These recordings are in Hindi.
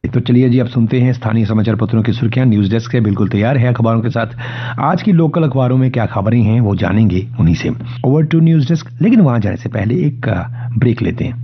तो चलिए जी, अब सुनते हैं स्थानीय समाचार पत्रों की सुर्खियां। न्यूज डेस्क से बिल्कुल तैयार है अखबारों के साथ। आज की लोकल अखबारों में क्या खबरें हैं वो जानेंगे उन्हीं से। Over to news desk. लेकिन वहां जाने से पहले एक ब्रेक लेते हैं।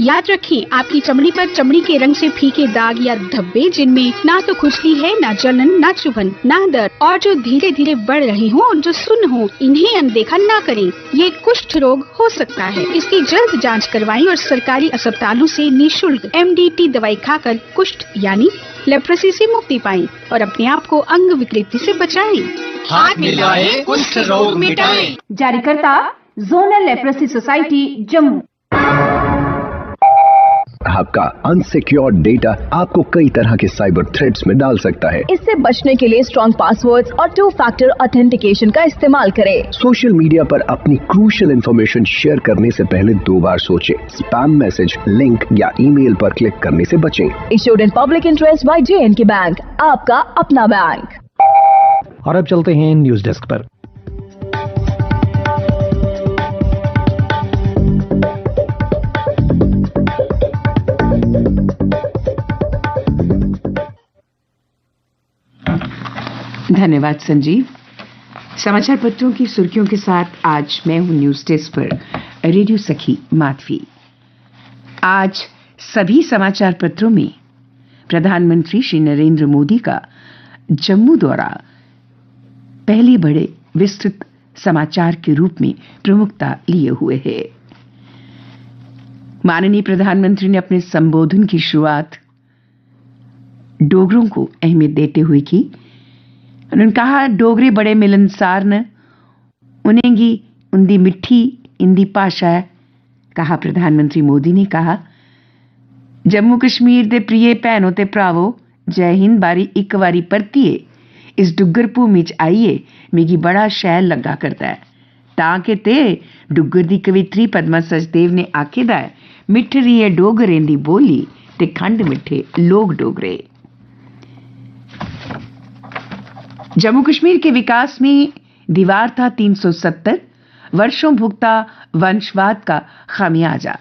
याद रखें, आपकी चमड़ी पर चमड़ी के रंग से फीके दाग या धब्बे, जिनमें ना तो खुजली है, ना जलन, ना चुभन, ना दर्द, और जो धीरे धीरे बढ़ रहे हों और जो सुन्न हो, इन्हें अनदेखा ना करें। ये कुष्ठ रोग हो सकता है। इसकी जल्द जांच करवाएं और सरकारी अस्पतालों से निःशुल्क MDT दवाई खाकर कुष्ठ यानी लेप्रोसी से मुक्ति पाएं और अपने आप को अंग विकृति से बचाएं। हाथ मिलाएं, कुष्ठ रोग मिटाएं। जारीकर्ता जोनल लेप्रोसी सोसाइटी, जम्मू। आपका अनसिक्योर्ड डेटा आपको कई तरह के साइबर थ्रेट्स में डाल सकता है। इससे बचने के लिए स्ट्रॉन्ग पासवर्ड्स और 2 फैक्टर ऑथेंटिकेशन का इस्तेमाल करें। सोशल मीडिया पर अपनी क्रूशियल इंफॉर्मेशन शेयर करने से पहले 2 बार सोचें। स्पैम मैसेज, लिंक या ईमेल पर क्लिक करने से बचें। Issued in public interest by J&K bank, आपका अपना बैंक। और अब चलते हैं न्यूज डेस्क पर। धन्यवाद संजीव। समाचार पत्रों की सुर्खियों के साथ आज मैं हूं न्यूज डेस्क पर रेडियो सखी माधवी। आज सभी समाचार पत्रों में प्रधानमंत्री श्री नरेंद्र मोदी का जम्मू दौरा पहले बड़े विस्तृत समाचार के रूप में प्रमुखता लिए हुए है। माननीय प्रधानमंत्री ने अपने संबोधन की शुरुआत डोगरों को अहमियत देते हुए की। उन्होंने कहा, डोगरे बड़े मिलनसार न, उनेंगी उनकी मिठी इंदी भाषा है। कहा प्रधानमंत्री मोदी ने कहा, जम्मू कश्मीर दे प्रिय भैनों ते भरावो, जय हिंद बारी एक बारी परतिए इस डुग्गर भूमि च आइए मिगी बड़ा शैल लगा करता है। तां के ते डुग्गर दी कवित्री पद्मा सचदेव ने आखेदा है, मिठरी है डोगरें दी बोली ते खंड मिठे लोग डोगरे। जम्मू कश्मीर के विकास में दीवार था 370 वर्षों भुगता वंशवाद का खामियाजा,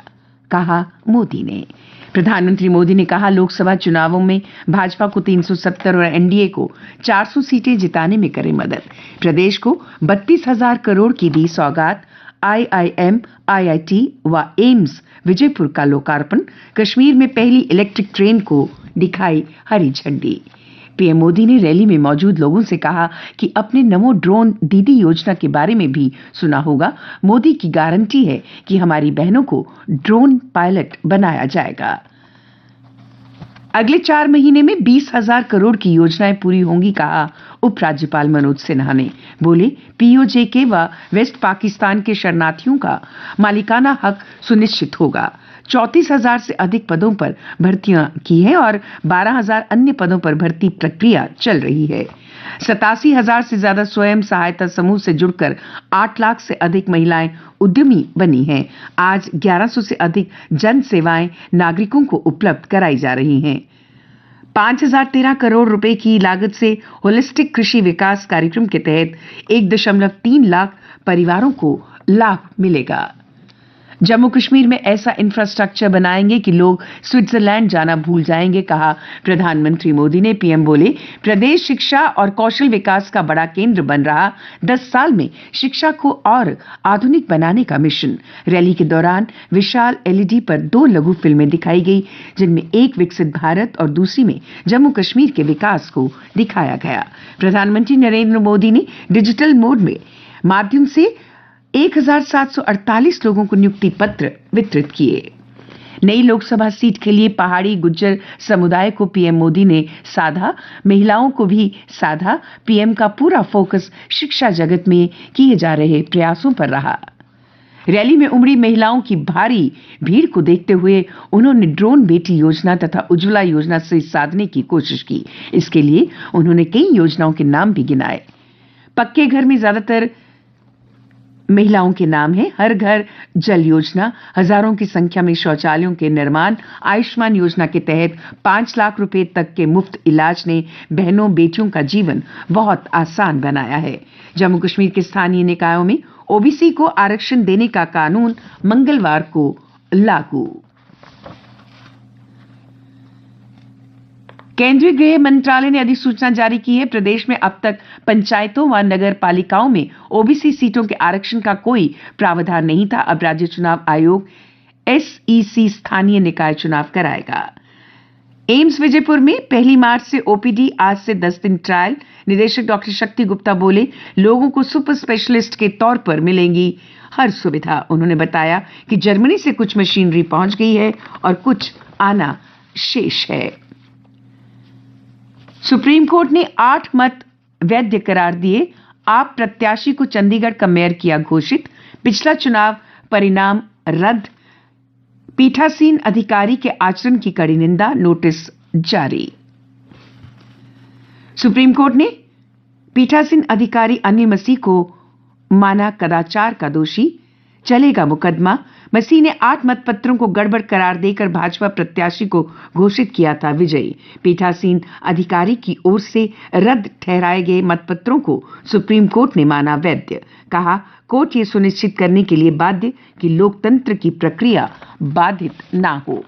कहा मोदी ने। प्रधानमंत्री मोदी ने कहा, लोकसभा चुनावों में भाजपा को 370 और एनडीए को 400 सीटें जिताने में करे मदद। प्रदेश को 32,000 करोड़ की दी सौगात। IIM, IIT व एम्स विजयपुर का लोकार्पण। कश्मीर में पहली इलेक्ट्रिक ट्रेन को दिखाई हरी झंडी। पीएम मोदी ने रैली में मौजूद लोगों से कहा कि अपने नमो ड्रोन दीदी योजना के बारे में भी सुना होगा। मोदी की गारंटी है कि हमारी बहनों को ड्रोन पायलट बनाया जाएगा। अगले 4 महीने में 20,000 करोड़ की योजनाएं पूरी होंगी, कहा उपराज्यपाल मनोज सिन्हा ने। बोले, POJK व वेस्ट पाकिस्तान के शरणार्थियों का मालिकाना हक सुनिश्चित होगा। 34,000 से अधिक पदों पर भर्तियां की हैं और 12,000 अन्य पदों पर भर्ती प्रक्रिया चल रही है। 87,000 से ज्यादा स्वयं सहायता समूह से जुड़कर 8 लाख से अधिक महिलाएं उद्यमी बनी हैं। आज 1100 से अधिक जन सेवाएं नागरिकों को उपलब्ध कराई जा रही हैं। 5,013 करोड़ रुपए की लागत से होलिस्टिक कृषि विकास कार्यक्रम के तहत 1.3 लाख परिवारों को लाभ मिलेगा। जम्मू कश्मीर में ऐसा इंफ्रास्ट्रक्चर बनाएंगे कि लोग स्विट्जरलैंड जाना भूल जाएंगे, कहा प्रधानमंत्री मोदी ने। पीएम बोले, प्रदेश शिक्षा और कौशल विकास का बड़ा केंद्र बन रहा। 10 साल में शिक्षा को और आधुनिक बनाने का मिशन। रैली के दौरान विशाल LED पर 2 लघु फिल्में दिखाई गई, जिनमें एक विकसित भारत और दूसरी में जम्मू कश्मीर के विकास को दिखाया गया। प्रधानमंत्री नरेंद्र मोदी ने डिजिटल मोड में माध्यम से 1,748 लोगों को नियुक्ति पत्र वितरित किए। नई लोकसभा सीट के लिए पहाड़ी गुज्जर समुदाय को पीएम मोदी ने साधा, महिलाओं को भी साधा। पीएम का पूरा फोकस शिक्षा जगत में किए जा रहे प्रयासों पर रहा। रैली में उमड़ी महिलाओं की भारी भीड़ को देखते हुए उन्होंने ड्रोन बेटी योजना तथा उज्ज्वला योजना से साधने की कोशिश की। इसके लिए उन्होंने कई योजनाओं के नाम भी गिनाए। पक्के घर में ज्यादातर महिलाओं के नाम है। हर घर जल योजना, हजारों की संख्या में शौचालयों के निर्माण। आयुष्मान योजना के तहत 5 लाख रुपए तक के मुफ्त इलाज ने बहनों बेटियों का जीवन बहुत आसान बनाया है। जम्मू कश्मीर के स्थानीय निकायों में ओबीसी को आरक्षण देने का कानून मंगलवार को लागू। केंद्रीय गृह मंत्रालय ने अधिसूचना जारी की है। प्रदेश में अब तक पंचायतों व नगर पालिकाओं में ओबीसी सीटों के आरक्षण का कोई प्रावधान नहीं था। अब राज्य चुनाव आयोग एसईसी स्थानीय निकाय चुनाव कराएगा। एम्स विजयपुर में 1 मार्च से ओपीडी, आज से 10 दिन ट्रायल। निदेशक डॉक्टर शक्ति गुप्ता बोले, लोगों को सुपर स्पेशलिस्ट के तौर पर मिलेंगी हर सुविधा। उन्होंने बताया कि जर्मनी से कुछ मशीनरी पहुंच गई है और कुछ आना शेष है। सुप्रीम कोर्ट ने 8 मत वैध करार दिए। आप प्रत्याशी को चंडीगढ़ का मेयर किया घोषित। पिछला चुनाव परिणाम रद्द। पीठासीन अधिकारी के आचरण की कड़ी निंदा, नोटिस जारी। सुप्रीम कोर्ट ने पीठासीन अधिकारी अनिल मसीह को माना कदाचार का दोषी। चलेगा मुकदमा। मसीह ने 8 मतपत्रों को गड़बड़ करार देकर भाजपा प्रत्याशी को घोषित किया था विजयी। पीठासीन अधिकारी की ओर से रद्द ठहराए गए मतपत्रों को सुप्रीम कोर्ट ने माना वैध। कहा, कोर्ट ये सुनिश्चित करने के लिए बाध्य कि लोकतंत्र की प्रक्रिया बाधित ना हो।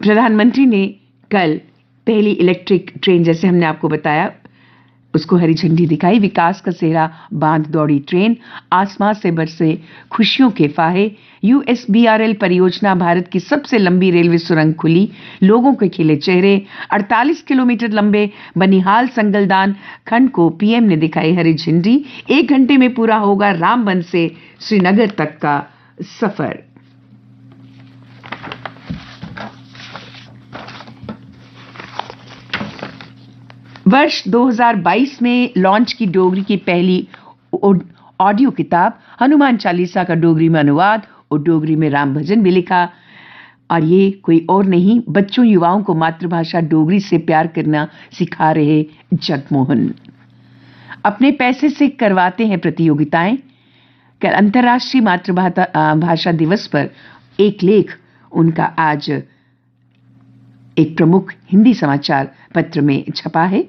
प्रधानमंत्री ने कल पहली इलेक्ट्रिक ट्रेन, जैसे हमने आपको बताया, उसको हरी झंडी दिखाई। विकास का सेहरा बांध दौड़ी ट्रेन, आसमां से बरसे खुशियों के फाहे। यूएसबीआरएल परियोजना, भारत की सबसे लंबी रेलवे सुरंग खुली, लोगों के खिले चेहरे। 48 किलोमीटर लंबे बनिहाल संगलदान खंड को पीएम ने दिखाई हरी झंडी। 1 घंटे में पूरा होगा रामबन से श्रीनगर तक का सफर। वर्ष 2022 में लॉन्च की डोगरी की पहली ऑडियो किताब, हनुमान चालीसा का डोगरी में अनुवाद और डोगरी में राम भजन भी लिखा। और ये कोई और नहीं, बच्चों युवाओं को मातृभाषा डोगरी से प्यार करना सिखा रहे जगमोहन। अपने पैसे से करवाते हैं प्रतियोगिताएं। कल अंतर्राष्ट्रीय मातृभाषा दिवस पर एक लेख उनका आज एक प्रमुख हिंदी समाचार पत्र में छपा है।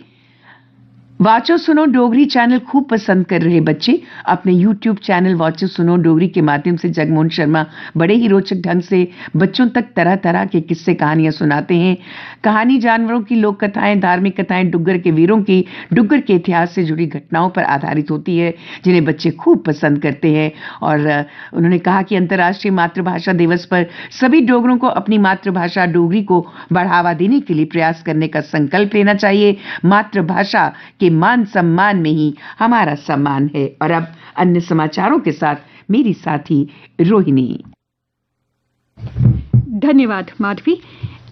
वाचो सुनो डोगरी चैनल खूब पसंद कर रहे बच्चे। अपने YouTube चैनल वाचो सुनो डोगरी के माध्यम से जगमोहन शर्मा बड़े ही रोचक ढंग से बच्चों तक तरह तरह के किस्से कहानियां सुनाते हैं। कहानी जानवरों की, लोक कथाएं, धार्मिक कथाएं, डुग्गर के वीरों की, डुग्गर के इतिहास से जुड़ी घटनाओं पर आधारित होती है, जिन्हें बच्चे खूब पसंद करते हैं। और उन्होंने कहा कि अंतर्राष्ट्रीय मातृभाषा दिवस पर सभी डोगरों को अपनी मातृभाषा डोगरी को बढ़ावा देने के लिए प्रयास करने का संकल्प लेना चाहिए। मातृभाषा के मान सम्मान में ही हमारा सम्मान है। और अब अन्य समाचारों के साथ मेरी साथी रोहिणी। धन्यवाद माधवी।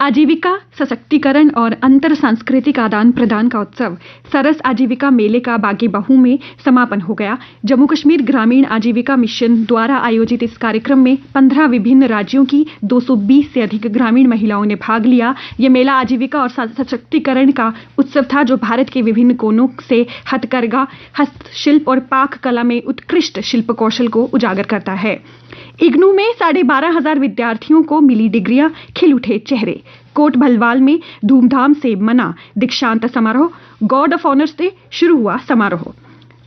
आजीविका, सशक्तिकरण और अंतर सांस्कृतिक आदान प्रदान का उत्सव सरस आजीविका मेले का बागी बाहू में समापन हो गया। जम्मू कश्मीर ग्रामीण आजीविका मिशन द्वारा आयोजित इस कार्यक्रम में 15 विभिन्न राज्यों की 220 से अधिक ग्रामीण महिलाओं ने भाग लिया। ये मेला आजीविका और सशक्तिकरण का उत्सव था, जो भारत के विभिन्न कोनों से हथकरघा, हस्तशिल्प और पाक कला में उत्कृष्ट शिल्प कौशल को उजागर करता है। इग्नू में 12,500 विद्यार्थियों को मिली डिग्रियां, खिल उठे चेहरे। कोट भलवाल में धूमधाम से मना दीक्षांत समारोह। गार्ड ऑफ ऑनर से शुरू हुआ समारोह।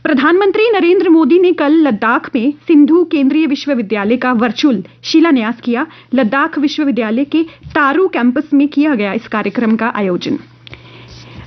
प्रधानमंत्री नरेंद्र मोदी ने कल लद्दाख में सिंधु केंद्रीय विश्वविद्यालय का वर्चुअल शिलान्यास किया। लद्दाख विश्वविद्यालय के तारू कैंपस में किया गया इस कार्यक्रम का आयोजन।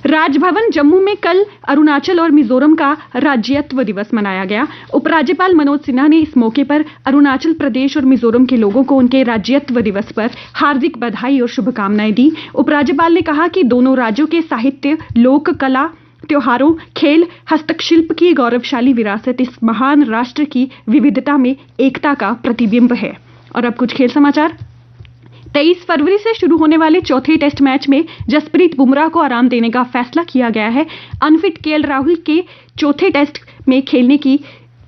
राजभवन जम्मू में कल अरुणाचल और मिजोरम का राज्यत्व दिवस मनाया गया। उपराज्यपाल मनोज सिन्हा ने इस मौके पर अरुणाचल प्रदेश और मिजोरम के लोगों को उनके राज्यत्व दिवस पर हार्दिक बधाई और शुभकामनाएं दी। उपराज्यपाल ने कहा कि दोनों राज्यों के साहित्य, लोक कला, त्योहारों, खेल, हस्तशिल्प की गौरवशाली विरासत इस महान राष्ट्र की विविधता में एकता का प्रतिबिंब है। और अब कुछ खेल समाचार। 23 फरवरी से शुरू होने वाले चौथे टेस्ट मैच में जसप्रीत बुमराह को आराम देने का फैसला किया गया है। अनफिट केएल राहुल के चौथे टेस्ट में खेलने की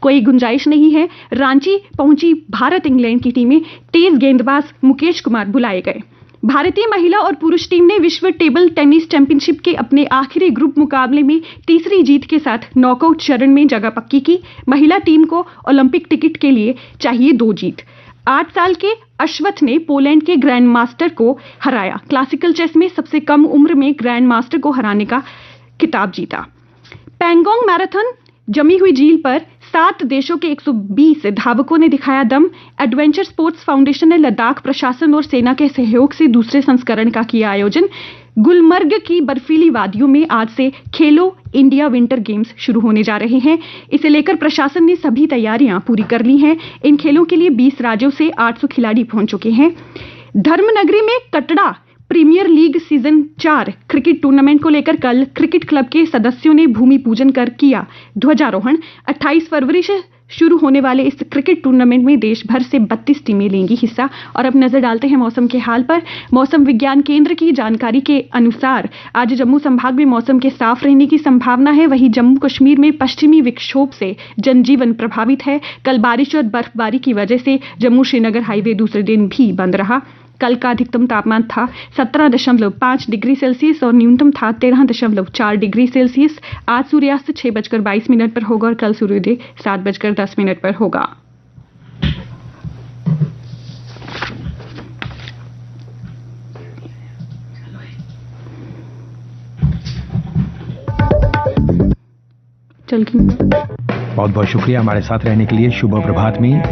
कोई गुंजाइश नहीं है। रांची पहुंची भारत इंग्लैंड की टीमें, तेज गेंदबाज मुकेश कुमार बुलाए गए। भारतीय महिला और पुरुष टीम ने विश्व टेबल टेनिस चैंपियनशिप के अपने आखिरी ग्रुप मुकाबले में तीसरी जीत के साथ नॉकआउट चरण में जगह पक्की की। महिला टीम को ओलंपिक टिकट के लिए चाहिए 2 जीत। 8 साल के अश्वथ ने पोलैंड के ग्रैंड मास्टर को हराया। क्लासिकल चेस में सबसे कम उम्र में ग्रैंड मास्टर को हराने का खिताब जीता। पैंगोंग मैराथन जमी हुई झील पर 7 देशों के 120 धावकों ने दिखाया दम। एडवेंचर स्पोर्ट्स फाउंडेशन ने लद्दाख प्रशासन और सेना के सहयोग से दूसरे संस्करण का किया आयोजन। गुलमर्ग की बर्फीली वादियों में आज से खेलो इंडिया विंटर गेम्स शुरू होने जा रहे हैं। इसे लेकर प्रशासन ने सभी तैयारियां पूरी कर ली हैं। इन खेलों के लिए 20 राज्यों से 800 खिलाड़ी पहुंच चुके हैं। धर्मनगरी में Katra premier league season 4 cricket tournament को लेकर कल क्रिकेट क्लब के सदस्यों ने भूमि पूजन कर किया ध्वजारोहण। 28 फरवरी से शुरू होने वाले इस क्रिकेट टूर्नामेंट में देश भर से 32 टीमें लेंगी हिस्सा। और अब नजर डालते हैं मौसम के हाल पर। मौसम विज्ञान केंद्र की जानकारी के अनुसार आज जम्मू संभाग में मौसम के साफ रहने की संभावना है। वहीं जम्मू कश्मीर में पश्चिमी विक्षोभ से जनजीवन प्रभावित है। कल बारिश और बर्फबारी की वजह से जम्मू श्रीनगर हाईवे दूसरे दिन भी बंद रहा। कल का अधिकतम तापमान था 17.5 डिग्री सेल्सियस और न्यूनतम था 13.4 डिग्री सेल्सियस। आज सूर्यास्त 6:22 पर होगा और कल सूर्योदय 7:10 पर होगा। बहुत बहुत शुक्रिया हमारे साथ रहने के लिए। शुभ प्रभात में